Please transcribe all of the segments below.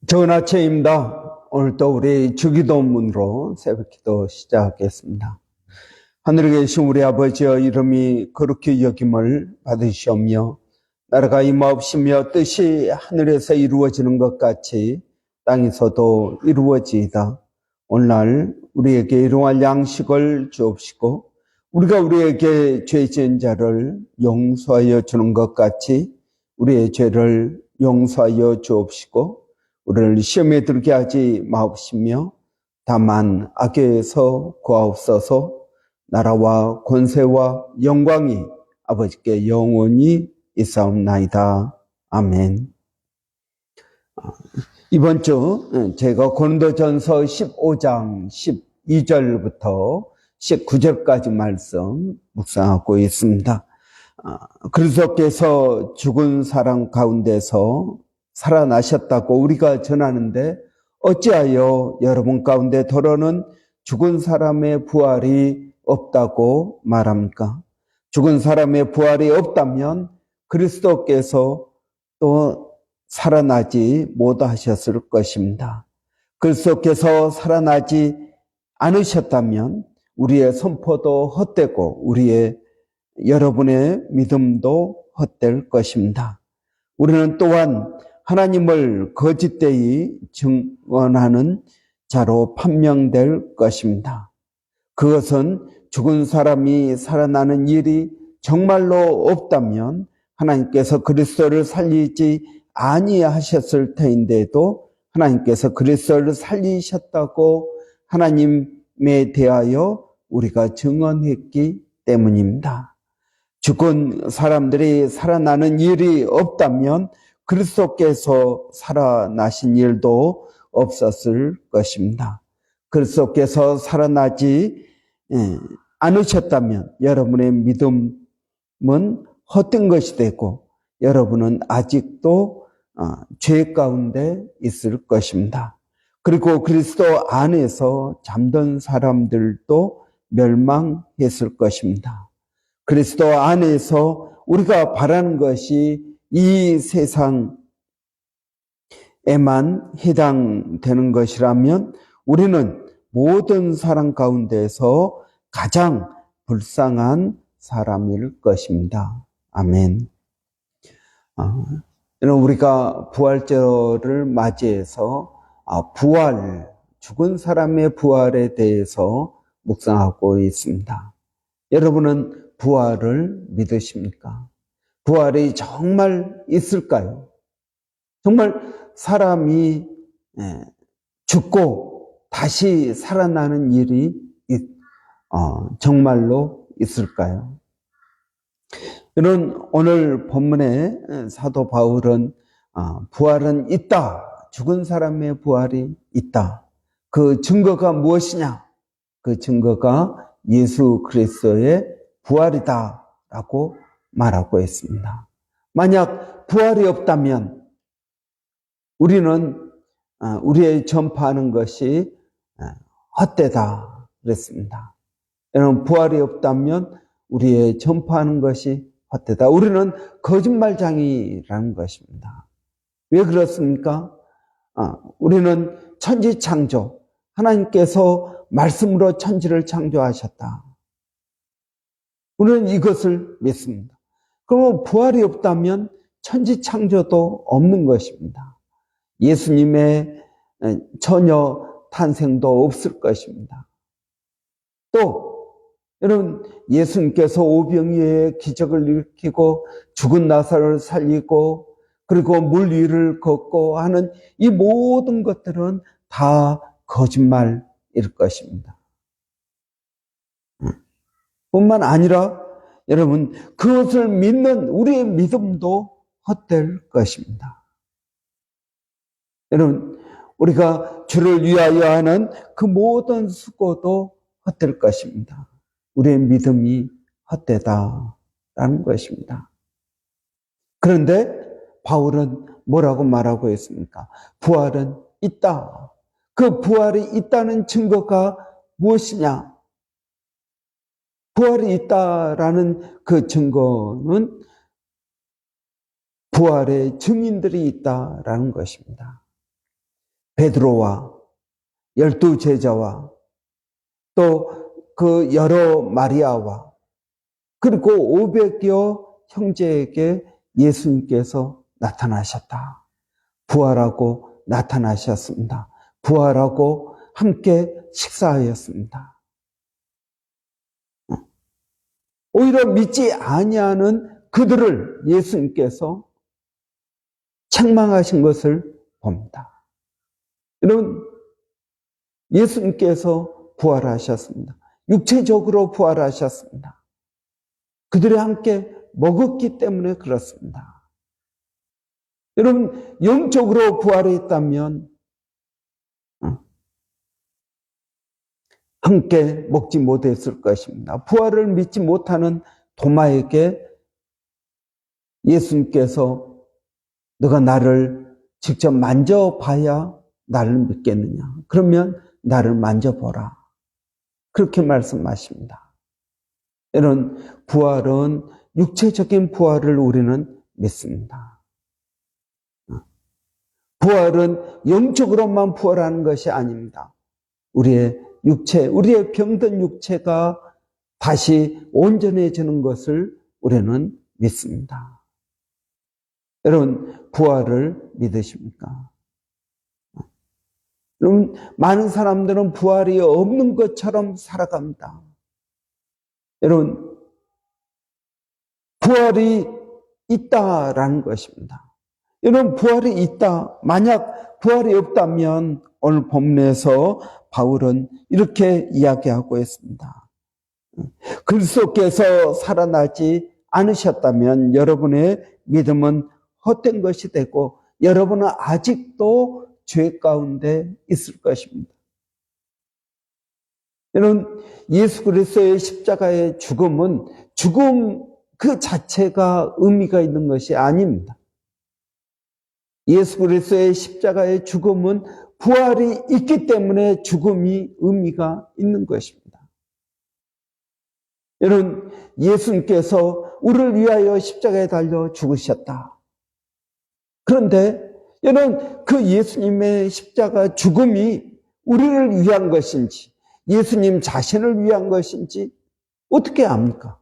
좋은 아침입니다. 오늘도 우리 주기도문으로 새벽기도 시작하겠습니다. 하늘에 계신 우리 아버지여, 이름이 거룩히 여김을 받으시오며 나라가 임하옵시며 뜻이 하늘에서 이루어지는 것 같이 땅에서도 이루어지이다. 오늘날 우리에게 일용할 양식을 주옵시고 우리가 우리에게 죄 지은 자를 용서하여 주는 것 같이 우리의 죄를 용서하여 주옵시고 우리를 시험에 들게 하지 마옵시며 다만 악에서 구하옵소서. 나라와 권세와 영광이 아버지께 영원히 있사옵나이다. 아멘. 이번 주 제가 고린도전서 15장 12절부터 19절까지 말씀 묵상하고 있습니다. 그리스도께서 죽은 사람 가운데서 살아나셨다고 우리가 전하는데 어찌하여 여러분 가운데 더러는 죽은 사람의 부활이 없다고 말합니까? 죽은 사람의 부활이 없다면 그리스도께서 또 살아나지 못하셨을 것입니다. 그리스도께서 살아나지 않으셨다면 우리의 선포도 헛되고 우리의 여러분의 믿음도 헛될 것입니다. 우리는 또한 하나님을 거짓되이 증언하는 자로 판명될 것입니다. 그것은 죽은 사람이 살아나는 일이 정말로 없다면 하나님께서 그리스도를 살리지 아니하셨을 터인데도 하나님께서 그리스도를 살리셨다고 하나님에 대하여 우리가 증언했기 때문입니다. 죽은 사람들이 살아나는 일이 없다면 그리스도께서 살아나신 일도 없었을 것입니다. 그리스도께서 살아나지 않으셨다면 여러분의 믿음은 헛된 것이 되고 여러분은 아직도 죄 가운데 있을 것입니다. 그리고 그리스도 안에서 잠든 사람들도 멸망했을 것입니다. 그리스도 안에서 우리가 바라는 것이 이 세상에만 해당되는 것이라면 우리는 모든 사람 가운데서 가장 불쌍한 사람일 것입니다. 아멘. 우리가 부활절을 맞이해서 죽은 사람의 부활에 대해서 묵상하고 있습니다. 여러분은 부활을 믿으십니까? 부활이 정말 있을까요? 정말 사람이 죽고 다시 살아나는 일이 정말로 있을까요? 오늘 본문에 사도 바울은 부활은 있다. 죽은 사람의 부활이 있다. 그 증거가 무엇이냐? 그 증거가 예수 그리스도의 부활이다 라고 말하고 있습니다. 만약 부활이 없다면 우리는 우리의 전파하는 것이 헛되다 그랬습니다. 여러분, 부활이 없다면 우리의 전파하는 것이 헛되다. 우리는 거짓말장이라는 것입니다. 왜 그렇습니까? 우리는 천지창조, 하나님께서 말씀으로 천지를 창조하셨다. 우리는 이것을 믿습니다. 그러면 부활이 없다면 천지창조도 없는 것입니다. 예수님의 처녀 탄생도 없을 것입니다. 또 여러분, 예수님께서 오병이어의 기적을 일으키고 죽은 나사로를 살리고 그리고 물 위를 걷고 하는 이 모든 것들은 다 거짓말일 것입니다. 뿐만 아니라 여러분, 그것을 믿는 우리의 믿음도 헛될 것입니다. 여러분, 우리가 주를 위하여 하는 그 모든 수고도 헛될 것입니다. 우리의 믿음이 헛되다라는 것입니다. 그런데 바울은 뭐라고 말하고 있습니까? 부활은 있다. 그 부활이 있다는 증거가 무엇이냐? 부활이 있다라는 그 증거는 부활의 증인들이 있다라는 것입니다. 베드로와 12제자와 또 그 여러 마리아와 그리고 500여 형제에게 예수님께서 나타나셨다. 부활하고 나타나셨습니다. 부활하고 함께 식사하였습니다. 오히려 믿지 아니하는 그들을 예수님께서 책망하신 것을 봅니다. 여러분, 예수님께서 부활하셨습니다. 육체적으로 부활하셨습니다. 그들이 함께 먹었기 때문에 그렇습니다. 여러분, 영적으로 부활했다면 함께 먹지 못했을 것입니다. 부활을 믿지 못하는 도마에게 예수님께서 너가 나를 직접 만져봐야 나를 믿겠느냐? 그러면 나를 만져보라. 그렇게 말씀하십니다. 이런 부활은 육체적인 부활을 우리는 믿습니다. 부활은 영적으로만 부활하는 것이 아닙니다. 우리의 육체, 우리의 병든 육체가 다시 온전해지는 것을 우리는 믿습니다. 여러분, 부활을 믿으십니까? 여러분, 많은 사람들은 부활이 없는 것처럼 살아갑니다. 여러분, 부활이 있다라는 것입니다. 여러분, 부활이 있다. 만약 부활이 없다면 오늘 본문에서 바울은 이렇게 이야기하고 있습니다. 그리스도께서 살아나지 않으셨다면 여러분의 믿음은 헛된 것이 되고 여러분은 아직도 죄 가운데 있을 것입니다. 여러분, 예수 그리스도의 십자가의 죽음은 죽음 그 자체가 의미가 있는 것이 아닙니다. 예수 그리스도의 십자가의 죽음은 부활이 있기 때문에 죽음이 의미가 있는 것입니다. 여러분, 예수님께서 우리를 위하여 십자가에 달려 죽으셨다. 그런데 여러분, 그 예수님의 십자가 죽음이 우리를 위한 것인지 예수님 자신을 위한 것인지 어떻게 압니까?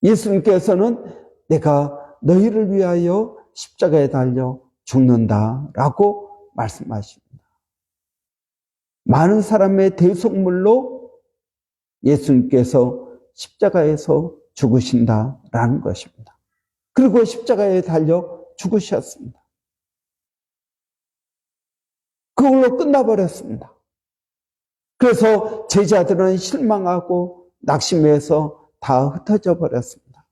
예수님께서는 내가 너희를 위하여 십자가에 달려 죽는다라고 말씀하십니다. 많은 사람의 대속물로 예수님께서 십자가에서 죽으신다라는 것입니다. 그리고 십자가에 달려 죽으셨습니다. 그걸로 끝나버렸습니다. 그래서 제자들은 실망하고 낙심해서 다 흩어져 버렸습니다.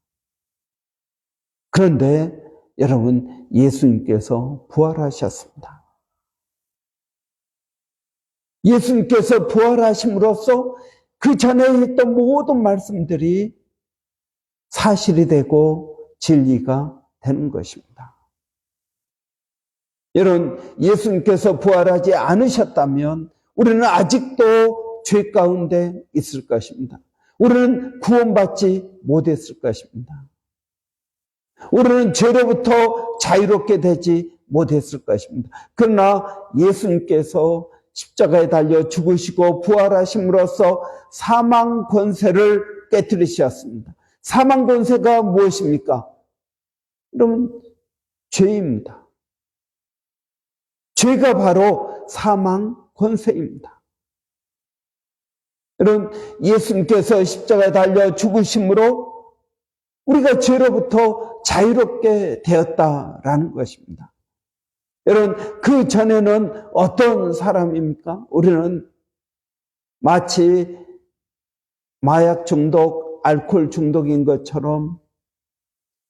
그런데 여러분, 예수님께서 부활하셨습니다. 예수님께서 부활하심으로써 그 전에 했던 모든 말씀들이 사실이 되고 진리가 되는 것입니다. 여러분, 예수님께서 부활하지 않으셨다면 우리는 아직도 죄 가운데 있을 것입니다. 우리는 구원받지 못했을 것입니다. 우리는 죄로부터 자유롭게 되지 못했을 것입니다. 그러나 예수님께서 십자가에 달려 죽으시고 부활하심으로써 사망 권세를 깨뜨리셨습니다. 사망 권세가 무엇입니까? 여러분, 죄입니다. 죄가 바로 사망 권세입니다. 여러분, 예수님께서 십자가에 달려 죽으심으로 우리가 죄로부터 자유롭게 되었다라는 것입니다. 여러분, 그 전에는 어떤 사람입니까? 우리는 마치 마약 중독, 알코올 중독인 것처럼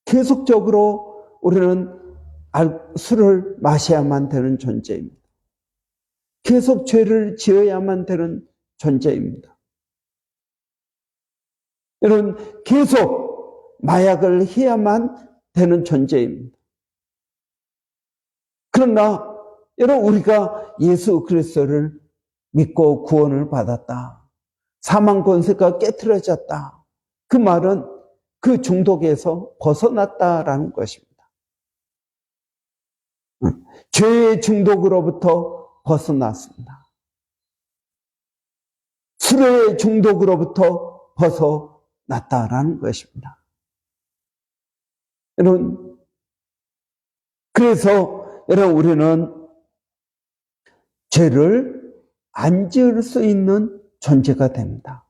계속적으로 우리는 술을 마셔야만 되는 존재입니다. 계속 죄를 지어야만 되는 존재입니다. 여러분, 계속 마약을 해야만 되는 존재입니다. 그러나 여러분, 우리가 예수 그리스도를 믿고 구원을 받았다. 사망 권세가 깨트려졌다. 그 말은 그 중독에서 벗어났다라는 것입니다. 죄의 중독으로부터 벗어났습니다. 술의 중독으로부터 벗어났다라는 것입니다. 여러분, 그래서 여러분 우리는 죄를 안 지을 수 있는 존재가 됩니다.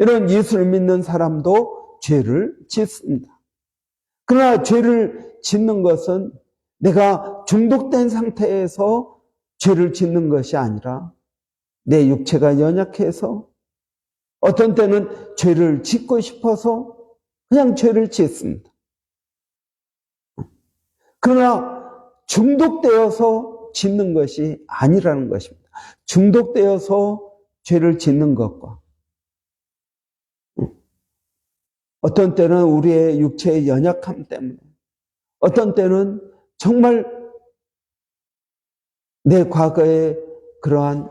여러분, 예수를 믿는 사람도 죄를 짓습니다. 그러나 죄를 짓는 것은 내가 중독된 상태에서 죄를 짓는 것이 아니라 내 육체가 연약해서 어떤 때는 죄를 짓고 싶어서 그냥 죄를 짓습니다. 그러나 중독되어서 짓는 것이 아니라는 것입니다. 중독되어서 죄를 짓는 것과 어떤 때는 우리의 육체의 연약함 때문에 어떤 때는 정말 내 과거의 그러한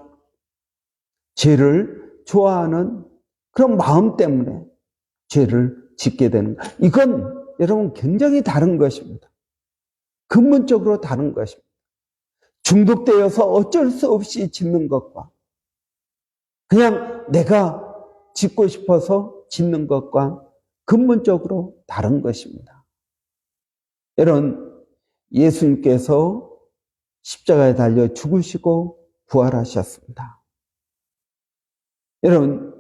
죄를 좋아하는 그런 마음 때문에 죄를 짓게 되는 것. 이건 여러분 굉장히 다른 것입니다. 근본적으로 다른 것입니다. 중독되어서 어쩔 수 없이 짓는 것과 그냥 내가 짓고 싶어서 짓는 것과 근본적으로 다른 것입니다. 여러분, 예수님께서 십자가에 달려 죽으시고 부활하셨습니다. 여러분,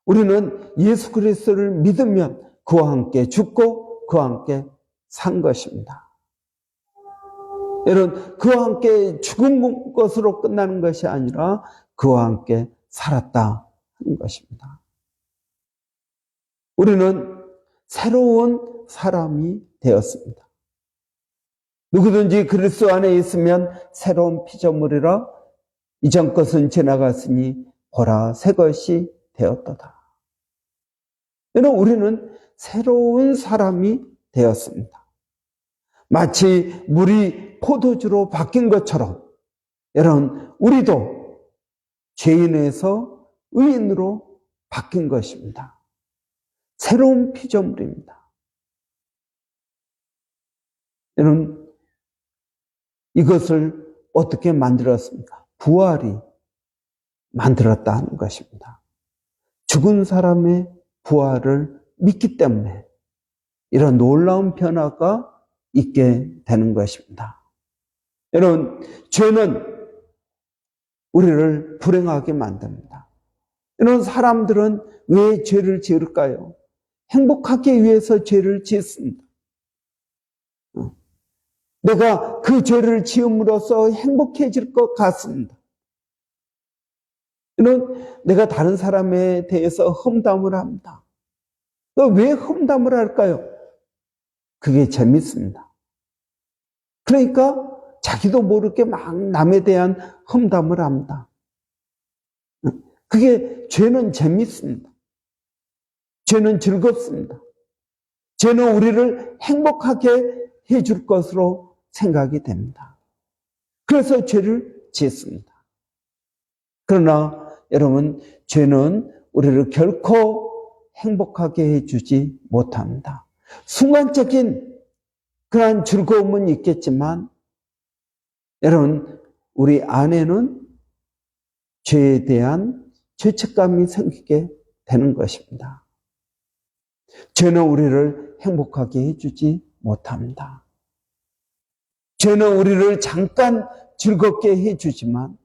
우리는 예수 그리스도를 믿으면 그와 함께 죽고 그와 함께 산 것입니다. 여러분, 그와 함께 죽은 것으로 끝나는 것이 아니라 그와 함께 살았다 하는 것입니다. 우리는 새로운 사람이 되었습니다. 누구든지 그리스도 안에 있으면 새로운 피조물이라 이전 것은 지나갔으니 보라 새 것이 되었도다. 여러분, 우리는 새로운 사람이 되었습니다. 마치 물이 포도주로 바뀐 것처럼 여러분, 우리도 죄인에서 의인으로 바뀐 것입니다. 새로운 피조물입니다. 여러분, 이것을 어떻게 만들었습니까? 부활이 만들었다 하는 것입니다. 죽은 사람의 부활을 믿기 때문에 이런 놀라운 변화가 있게 되는 것입니다. 여러분, 죄는 우리를 불행하게 만듭니다. 여러분, 사람들은 왜 죄를 지을까요? 행복하기 위해서 죄를 짓습니다. 내가 그 죄를 지음으로써 행복해질 것 같습니다. 내가 다른 사람에 대해서 험담을 합니다. 왜 험담을 할까요? 그게 재밌습니다. 그러니까 자기도 모르게 막 남에 대한 험담을 합니다. 그게 죄는 재밌습니다. 죄는 즐겁습니다. 죄는 우리를 행복하게 해줄 것으로 생각이 됩니다. 그래서 죄를 짓습니다. 그러나 여러분, 죄는 우리를 결코 행복하게 해주지 못합니다. 순간적인 그러한 즐거움은 있겠지만 여러분, 우리 안에는 죄에 대한 죄책감이 생기게 되는 것입니다. 죄는 우리를 행복하게 해주지 못합니다. 죄는 우리를 잠깐 즐겁게 해주지만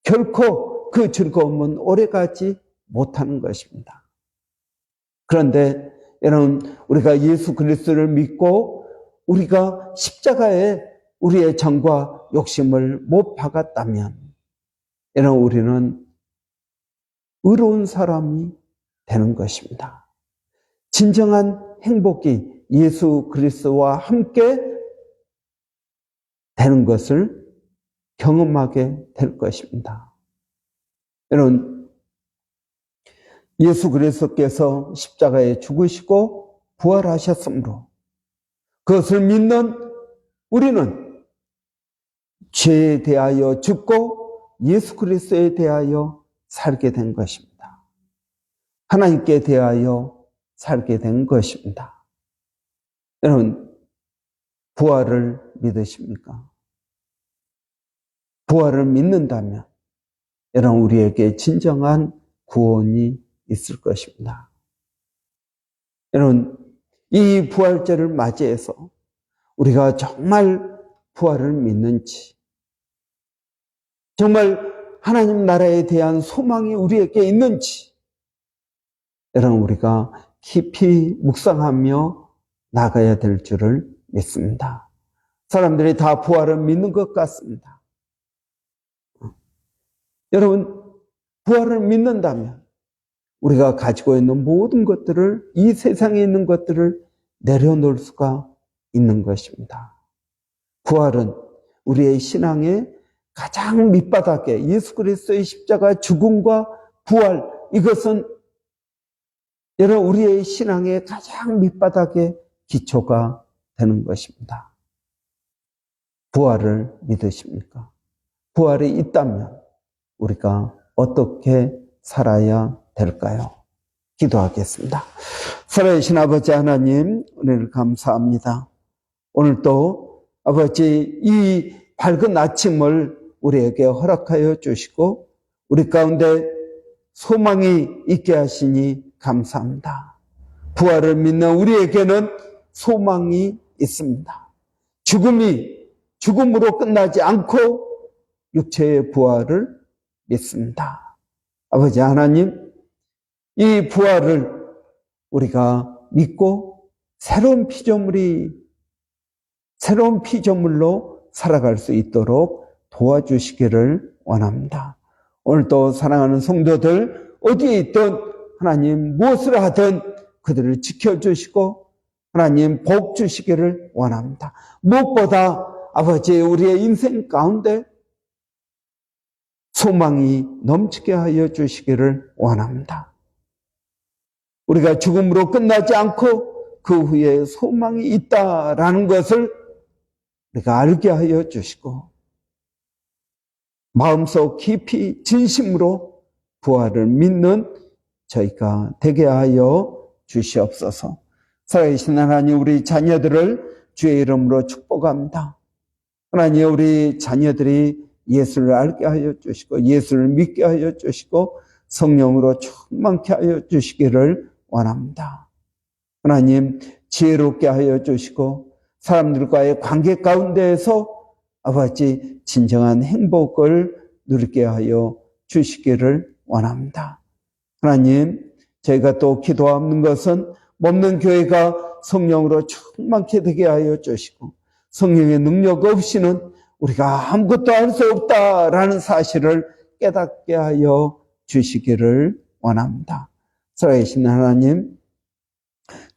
결코 그 즐거움은 오래가지 못하는 것입니다. 그런데 여러분, 우리가 예수 그리스도를 믿고 우리가 십자가에 우리의 정과 욕심을 못 박았다면 여러분, 우리는 의로운 사람이 되는 것입니다. 진정한 행복이 예수 그리스도와 함께 되는 것을 경험하게 될 것입니다. 여러분, 예수 그리스도께서 십자가에 죽으시고 부활하셨으므로 그것을 믿는 우리는 죄에 대하여 죽고 예수 그리스도에 대하여 살게 된 것입니다. 하나님께 대하여 살게 된 것입니다. 여러분, 부활을 믿으십니까? 부활을 믿는다면 여러분 우리에게 진정한 구원이 있을 것입니다. 여러분 이 부활절을 맞이해서 우리가 정말 부활을 믿는지, 정말 하나님 나라에 대한 소망이 우리에게 있는지 여러분 우리가 깊이 묵상하며 나가야 될 줄을 믿습니다. 사람들이 다 부활을 믿는 것 같습니다. 여러분 부활을 믿는다면 우리가 가지고 있는 모든 것들을, 이 세상에 있는 것들을 내려놓을 수가 있는 것입니다. 부활은 우리의 신앙의 가장 밑바닥에 예수 그리스도의 십자가 죽음과 부활, 이것은 여러분 우리의 신앙의 가장 밑바닥에 기초가 되는 것입니다. 부활을 믿으십니까? 부활이 있다면 우리가 어떻게 살아야 될까요? 기도하겠습니다. 살아계신 아버지 하나님, 은혜를 감사합니다. 오늘도 아버지 이 밝은 아침을 우리에게 허락하여 주시고 우리 가운데 소망이 있게 하시니 감사합니다. 부활을 믿는 우리에게는 소망이 있습니다. 죽음이 죽음으로 끝나지 않고 육체의 부활을 믿습니다. 아버지 하나님, 이 부활을 우리가 믿고 새로운 피조물로 살아갈 수 있도록 도와주시기를 원합니다. 오늘도 사랑하는 성도들 어디에 있든 하나님 무엇을 하든 그들을 지켜주시고 하나님 복 주시기를 원합니다. 무엇보다 아버지 우리의 인생 가운데 소망이 넘치게 하여 주시기를 원합니다. 우리가 죽음으로 끝나지 않고 그 후에 소망이 있다라는 것을 우리가 알게 하여 주시고 마음속 깊이 진심으로 부활을 믿는 저희가 되게 하여 주시옵소서. 살아계신 하나님, 우리 자녀들을 주의 이름으로 축복합니다. 하나님, 우리 자녀들이 예수를 알게 하여 주시고 예수를 믿게 하여 주시고 성령으로 충만케 하여 주시기를 원합니다. 하나님, 지혜롭게 하여 주시고 사람들과의 관계 가운데에서 아버지 진정한 행복을 누리게 하여 주시기를 원합니다. 하나님, 저희가 또 기도하는 것은 몸는 교회가 성령으로 충만케 되게 하여 주시고 성령의 능력 없이는 우리가 아무것도 할 수 없다라는 사실을 깨닫게 하여 주시기를 원합니다. 살아계신 하나님,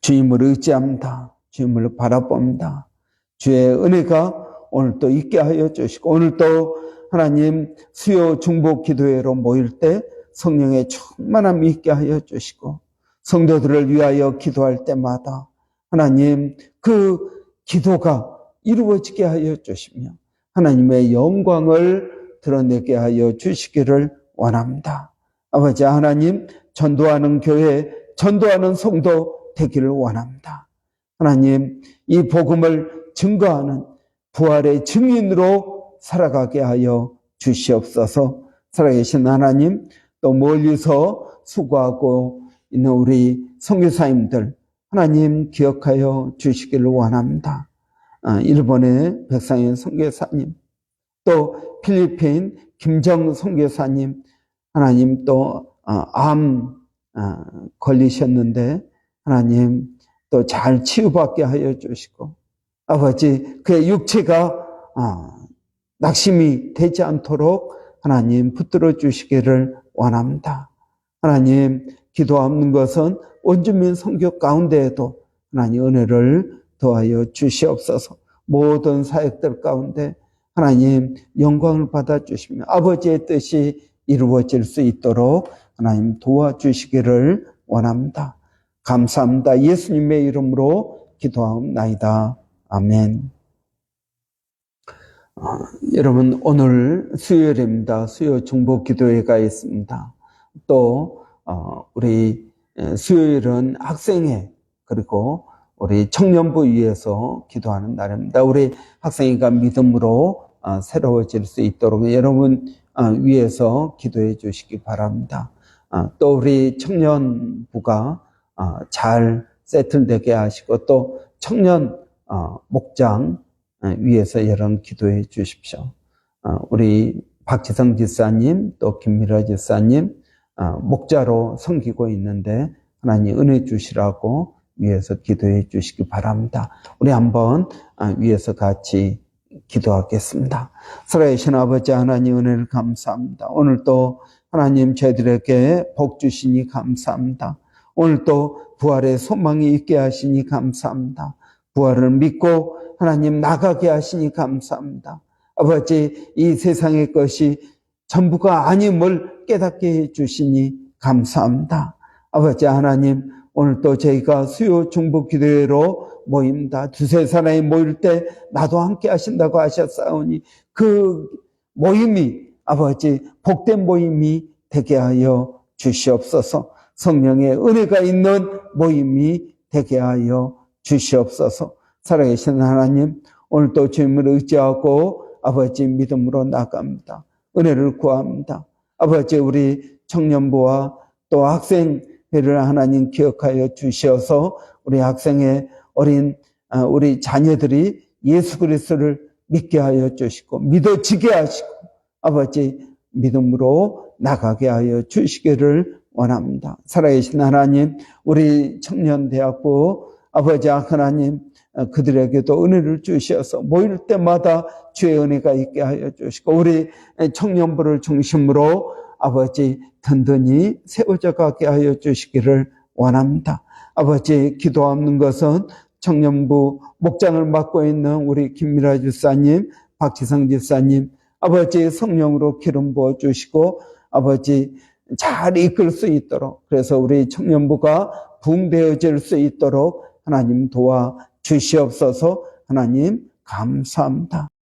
주님을 의지합니다. 주님을 바라봅니다. 주의 은혜가 오늘도 있게 하여 주시고 오늘도 하나님 수요 중보 기도회로 모일 때 성령의 충만함이 있게 하여 주시고 성도들을 위하여 기도할 때마다 하나님 그 기도가 이루어지게 하여 주시며 하나님의 영광을 드러내게 하여 주시기를 원합니다. 아버지 하나님, 전도하는 교회, 전도하는 성도 되기를 원합니다. 하나님, 이 복음을 증거하는 부활의 증인으로 살아가게 하여 주시옵소서. 살아계신 하나님, 또 멀리서 수고하고 있는 우리 선교사님들 하나님 기억하여 주시기를 원합니다. 일본의 백상현 선교사님, 또 필리핀 김정 선교사님, 하나님 또 암 걸리셨는데 하나님 또 잘 치유받게 하여 주시고 아버지 그의 육체가 낙심이 되지 않도록 하나님 붙들어 주시기를 원합니다. 하나님 기도하는 것은 원주민 선교 가운데에도 하나님 은혜를 더하여 주시옵소서. 모든 사역들 가운데 하나님 영광을 받아주시며 아버지의 뜻이 이루어질 수 있도록 하나님 도와주시기를 원합니다. 감사합니다. 예수님의 이름으로 기도하옵나이다. 아멘. 여러분 오늘 수요일입니다. 수요 중보 기도회가 있습니다. 또 우리 수요일은 학생회 그리고 우리 청년부 위해서 기도하는 날입니다. 우리 학생이가 믿음으로 새로워질 수 있도록 여러분 위해서 기도해 주시기 바랍니다. 또 우리 청년부가 잘 세틀되게 하시고 또 청년 목장 위해서 여러분 기도해 주십시오. 우리 박지성 집사님 또 김미라 집사님 목자로 섬기고 있는데 하나님 은혜 주시라고 위해서 기도해 주시기 바랍니다. 우리 한번 위해서 같이 기도하겠습니다. 살아계신 아버지 하나님 은혜를 감사합니다. 오늘 또 하나님 저희들에게 복 주시니 감사합니다. 오늘 또 부활의 소망이 있게 하시니 감사합니다. 부활을 믿고 하나님 나가게 하시니 감사합니다. 아버지 이 세상의 것이 전부가 아님을 깨닫게 해주시니 감사합니다. 아버지 하나님 오늘 또 저희가 수요 중보 기도회로 모입니다. 두세 사람이 모일 때 나도 함께 하신다고 하셨사오니 그 모임이 아버지 복된 모임이 되게 하여 주시옵소서. 성령의 은혜가 있는 모임이 되게 하여 주시옵소서. 살아계신 하나님 오늘 또 주님을 의지하고 아버지 믿음으로 나갑니다. 은혜를 구합니다. 아버지 우리 청년부와 또 학생회를 하나님 기억하여 주시어서 우리 학생의 어린 우리 자녀들이 예수 그리스도를 믿게 하여 주시고 믿어지게 하시고 아버지 믿음으로 나가게 하여 주시기를 원합니다. 살아계신 하나님 우리 청년대학부 아버지 하나님 그들에게도 은혜를 주셔서 모일 때마다 주의 은혜가 있게 하여 주시고 우리 청년부를 중심으로 아버지 든든히 세워져 가게 하여 주시기를 원합니다. 아버지 기도하는 것은 청년부 목장을 맡고 있는 우리 김미라 집사님, 박지성 집사님 아버지 성령으로 기름 부어 주시고 아버지 잘 이끌 수 있도록 그래서 우리 청년부가 부흥되어질 수 있도록 하나님 도와 주시옵소서. 하나님 감사합니다.